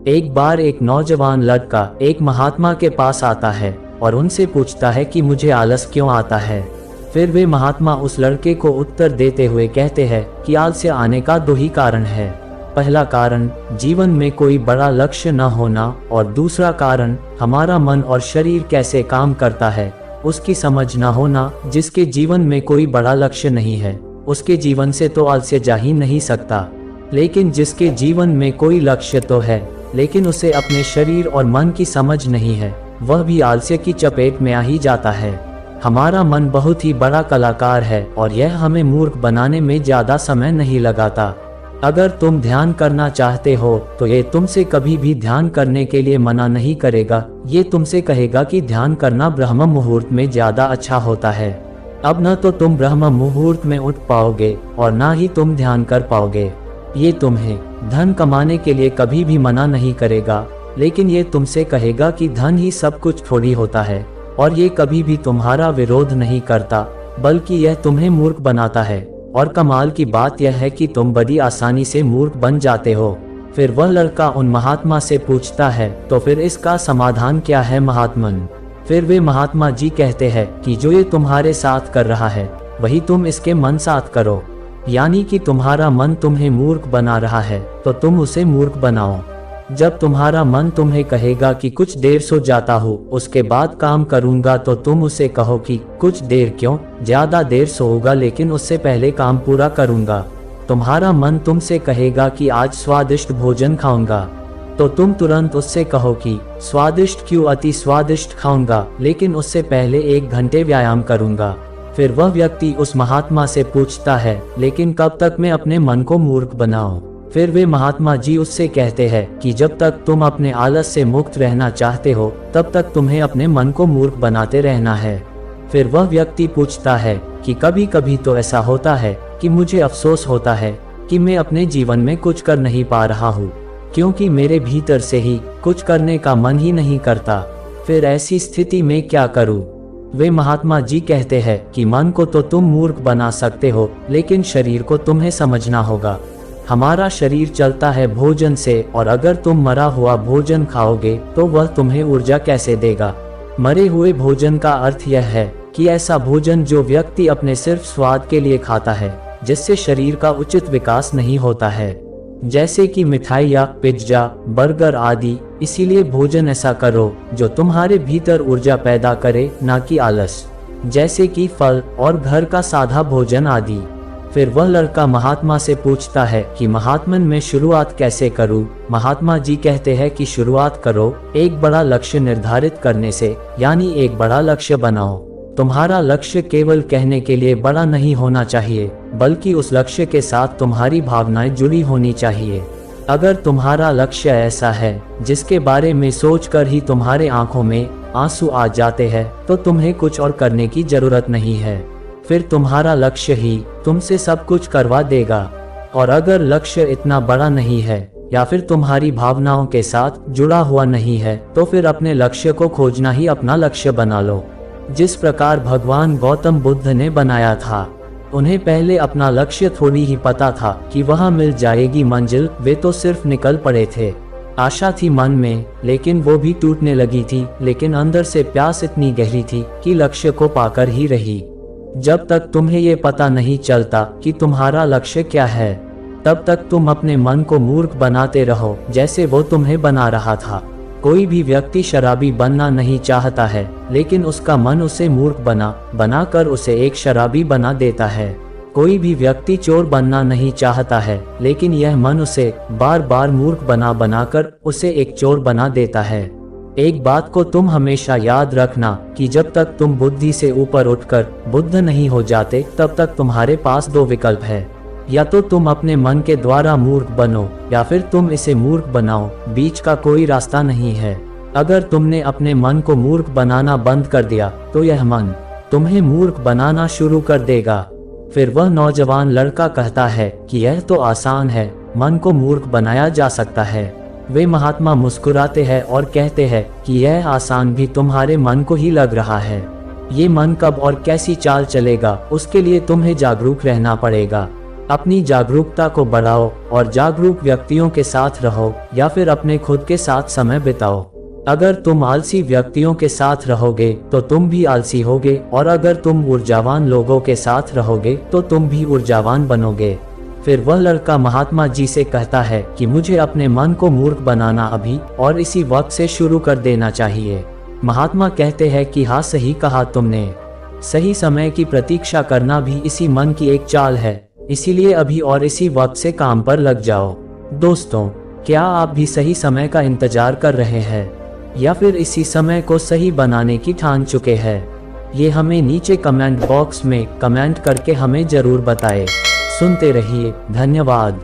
एक बार एक नौजवान लड़का एक महात्मा के पास आता है और उनसे पूछता है कि मुझे आलस क्यों आता है। फिर वे महात्मा उस लड़के को उत्तर देते हुए कहते हैं कि आलस्य आने का दो ही कारण है। पहला कारण जीवन में कोई बड़ा लक्ष्य न होना और दूसरा कारण हमारा मन और शरीर कैसे काम करता है उसकी समझ न होना। जिसके जीवन में कोई बड़ा लक्ष्य नहीं है उसके जीवन से तो आलस्य जा ही नहीं सकता, लेकिन जिसके जीवन में कोई लक्ष्य तो है लेकिन उसे अपने शरीर और मन की समझ नहीं है वह भी आलस्य की चपेट में आ ही जाता है। हमारा मन बहुत ही बड़ा कलाकार है और यह हमें मूर्ख बनाने में ज्यादा समय नहीं लगाता। अगर तुम ध्यान करना चाहते हो तो ये तुमसे कभी भी ध्यान करने के लिए मना नहीं करेगा। ये तुमसे कहेगा कि ध्यान करना ब्रह्म मुहूर्त में ज्यादा अच्छा होता है। अब न तो तुम ब्रह्म मुहूर्त में उठ पाओगे और ना ही तुम ध्यान कर पाओगे। ये तुम्हें धन कमाने के लिए कभी भी मना नहीं करेगा, लेकिन ये तुमसे कहेगा कि धन ही सब कुछ थोड़ी होता है और ये कभी भी तुम्हारा विरोध नहीं करता, बल्कि यह तुम्हें मूर्ख बनाता है। और कमाल की बात यह है कि तुम बड़ी आसानी से मूर्ख बन जाते हो। फिर वह लड़का उन महात्मा से पूछता है, तो फिर इसका समाधान क्या है महात्मन? फिर वे महात्मा जी कहते हैं कि जो ये तुम्हारे साथ कर रहा है वही तुम इसके मन साथ करो। यानी कि तुम्हारा मन तुम्हें मूर्ख बना रहा है तो तुम उसे मूर्ख बनाओ। जब तुम्हारा मन तुम्हें कहेगा कि कुछ देर सो जाता हूँ उसके बाद काम करूंगा, तो तुम उसे कहो कि कुछ देर क्यों, ज्यादा देर सोऊंगा लेकिन उससे पहले काम पूरा करूंगा। तुम्हारा मन तुमसे कहेगा कि आज स्वादिष्ट भोजन खाऊंगा, तो तुम तुरंत उससे कहो कि स्वादिष्ट क्यों, अति स्वादिष्ट खाऊंगा लेकिन उससे पहले 1 घंटे व्यायाम करूंगा। फिर वह व्यक्ति उस महात्मा से पूछता है, लेकिन कब तक मैं अपने मन को मूर्ख बनाऊं? फिर वे महात्मा जी उससे कहते हैं कि जब तक तुम अपने आलस से मुक्त रहना चाहते हो तब तक तुम्हें अपने मन को मूर्ख बनाते रहना है। फिर वह व्यक्ति पूछता है कि कभी कभी तो ऐसा होता है कि मुझे अफसोस होता है कि मैं अपने जीवन में कुछ कर नहीं पा रहा हूँ, क्योंकि मेरे भीतर से ही कुछ करने का मन ही नहीं करता। फिर ऐसी स्थिति में क्या करूँ? वे महात्मा जी कहते हैं कि मन को तो तुम मूर्ख बना सकते हो, लेकिन शरीर को तुम्हें समझना होगा। हमारा शरीर चलता है भोजन से, और अगर तुम मरा हुआ भोजन खाओगे तो वह तुम्हें ऊर्जा कैसे देगा? मरे हुए भोजन का अर्थ यह है कि ऐसा भोजन जो व्यक्ति अपने सिर्फ स्वाद के लिए खाता है, जिससे शरीर का उचित विकास नहीं होता है, जैसे कि मिठाई या पिज्जा, बर्गर आदि। इसीलिए भोजन ऐसा करो जो तुम्हारे भीतर ऊर्जा पैदा करे, ना कि आलस, जैसे कि फल और घर का सादा भोजन आदि। फिर वह लड़का महात्मा से पूछता है कि महात्मन मैं शुरुआत कैसे करूं? महात्मा जी कहते हैं कि शुरुआत करो एक बड़ा लक्ष्य निर्धारित करने से, यानी एक बड़ा लक्ष्य बनाओ। तुम्हारा लक्ष्य केवल कहने के लिए बड़ा नहीं होना चाहिए, बल्कि उस लक्ष्य के साथ तुम्हारी भावनाएं जुड़ी होनी चाहिए। अगर तुम्हारा लक्ष्य ऐसा है जिसके बारे में सोचकर ही तुम्हारे आंखों में आंसू आ जाते हैं, तो तुम्हें कुछ और करने की जरूरत नहीं है। फिर तुम्हारा लक्ष्य ही तुमसे सब कुछ करवा देगा। और अगर लक्ष्य इतना बड़ा नहीं है या फिर तुम्हारी भावनाओं के साथ जुड़ा हुआ नहीं है, तो फिर अपने लक्ष्य को खोजना ही अपना लक्ष्य बना लो। जिस प्रकार भगवान गौतम बुद्ध ने बनाया था, उन्हें पहले अपना लक्ष्य थोड़ी ही पता था कि वहां मिल जाएगी मंजिल। वे तो सिर्फ निकल पड़े थे। आशा थी मन में, लेकिन वो भी टूटने लगी थी। लेकिन अंदर से प्यास इतनी गहरी थी कि लक्ष्य को पाकर ही रही। जब तक तुम्हें ये पता नहीं चलता कि तुम्हारा लक्ष्य क्या है, तब तक तुम अपने मन को मूर्ख बनाते रहो, जैसे वो तुम्हें बना रहा था। कोई भी व्यक्ति शराबी बनना नहीं चाहता है, लेकिन उसका मन उसे मूर्ख बनाकर उसे एक शराबी बना देता है। कोई भी व्यक्ति चोर बनना नहीं चाहता है, लेकिन यह मन उसे बार बार मूर्ख बनाकर उसे एक चोर बना देता है। एक बात को तुम हमेशा याद रखना कि जब तक तुम बुद्धि से ऊपर उठकर बुद्ध नहीं हो जाते, तब तक तुम्हारे पास 2 विकल्प है। या तो तुम अपने मन के द्वारा मूर्ख बनो, या फिर तुम इसे मूर्ख बनाओ। बीच का कोई रास्ता नहीं है। अगर तुमने अपने मन को मूर्ख बनाना बंद कर दिया, तो यह मन तुम्हें मूर्ख बनाना शुरू कर देगा। फिर वह नौजवान लड़का कहता है कि यह तो आसान है, मन को मूर्ख बनाया जा सकता है। वे महात्मा मुस्कुराते हैं और कहते हैं कि यह आसान भी तुम्हारे मन को ही लग रहा है। ये मन कब और कैसी चाल चलेगा, उसके लिए तुम्हें जागरूक रहना पड़ेगा। अपनी जागरूकता को बढ़ाओ और जागरूक व्यक्तियों के साथ रहो या फिर अपने खुद के साथ समय बिताओ। अगर तुम आलसी व्यक्तियों के साथ रहोगे तो तुम भी आलसी होगे, और अगर तुम ऊर्जावान लोगों के साथ रहोगे तो तुम भी ऊर्जावान बनोगे। फिर वह लड़का महात्मा जी से कहता है कि मुझे अपने मन को मूर्ख बनाना अभी और इसी वक्त से शुरू कर देना चाहिए। महात्मा कहते हैं कि हाँ, सही कहा तुमने। सही समय की प्रतीक्षा करना भी इसी मन की एक चाल है, इसीलिए अभी और इसी वक्त से काम पर लग जाओ। दोस्तों, क्या आप भी सही समय का इंतजार कर रहे हैं या फिर इसी समय को सही बनाने की ठान चुके हैं? ये हमें नीचे कमेंट बॉक्स में कमेंट करके हमें जरूर बताएं। सुनते रहिए, धन्यवाद।